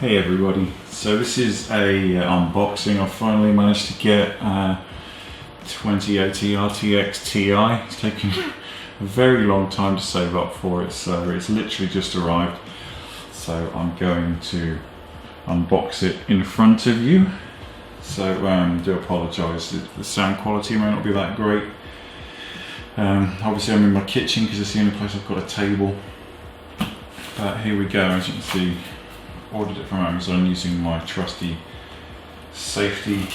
Hey everybody, so this is a unboxing. I finally managed to get 2080 RTX Ti. It's taken a very long time to save up for it, so it's literally just arrived. So I'm going to unbox it in front of you. So do apologise, the sound quality may not be that great. Obviously I'm in my kitchen because it's the only place I've got a table. But here we go, as you can see. Ordered it from Amazon using my trusty safety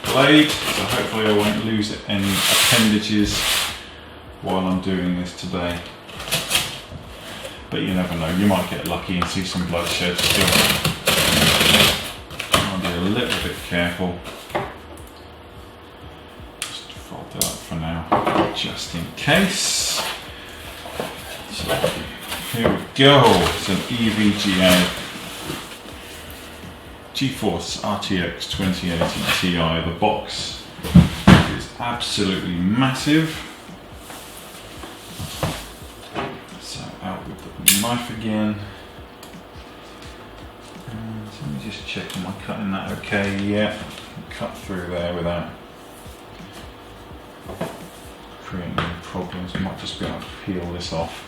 blade, so hopefully I won't lose any appendages while I'm doing this today. But you never know, you might get lucky and see some bloodshed still. I'll be a little bit careful. Just fold that up for now, just in case. So here we go, it's an EVGA GeForce RTX 2080 Ti. The box is absolutely massive. So out with the knife again. And let me just check, am I cutting that okay? Yeah, cut through there without creating any problems. I might just be able to peel this off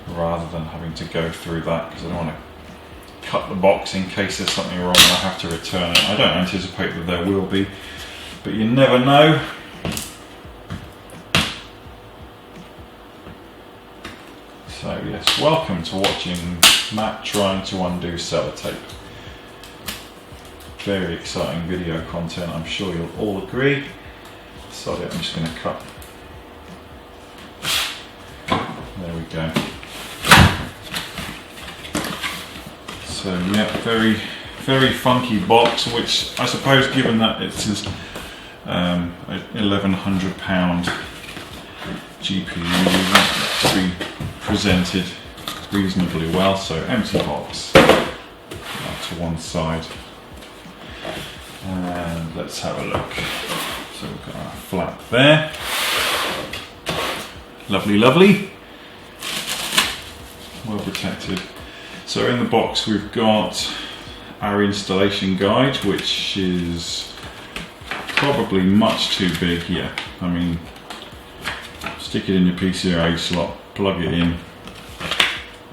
rather than having to go through that, because I don't want to cut the box in case there's something wrong and I have to return it. I don't anticipate that there will be, but you never know. So yes, welcome to watching Matt trying to undo sellotape. Very exciting video content, I'm sure you'll all agree. Sorry, I'm just going to cut. There we go. So yeah, very funky box, which I suppose, given that it's a £1,100 GPU, that to be presented reasonably well. So empty box to one side, and let's have a look. So we've got our flap there, lovely, lovely, well protected. So in the box we've got our installation guide, which is probably much too big here. I mean, stick it in your PCIe slot, plug it in,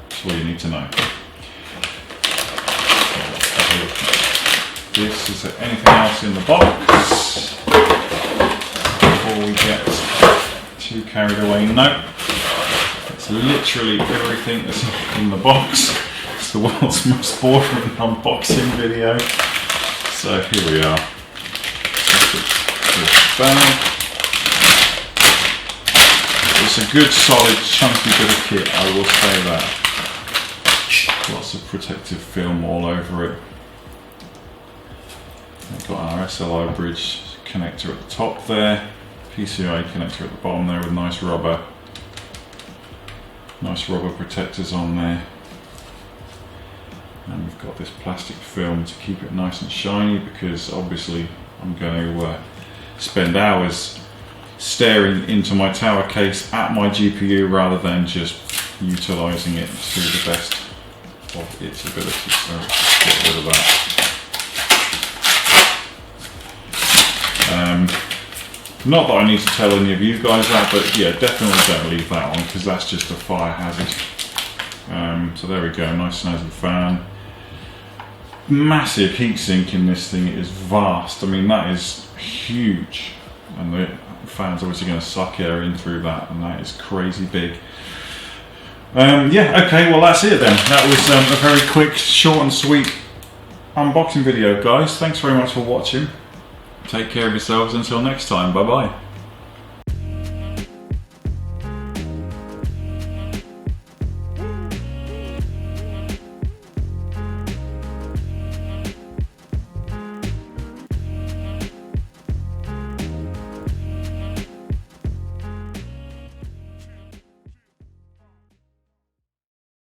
that's all you need to know. So let's have a look at this. Is there anything else in the box before we get too carried away? No, it's literally everything that's in the box. The world's most boring unboxing video. So here we are. It's a good, solid, chunky bit of kit, I will say that. Lots of protective film all over it. We've got our SLI bridge connector at the top there, PCI connector at the bottom there with nice rubber protectors on there. And we've got this plastic film to keep it nice and shiny, because obviously I'm going to spend hours staring into my tower case at my GPU rather than just utilising it to the best of its ability. So let's get rid of that. Not that I need to tell any of you guys that, but yeah, definitely don't leave that on, because that's just a fire hazard. So there we go, nice snazzy fan. Massive heatsink in this thing, it is vast. I mean, that is huge, and the fan's obviously going to suck air in through that, and that is crazy big. Yeah, okay, well that's it then. That was a very quick, short and sweet unboxing video, guys. Thanks very much for watching. Take care of yourselves until next time, bye bye.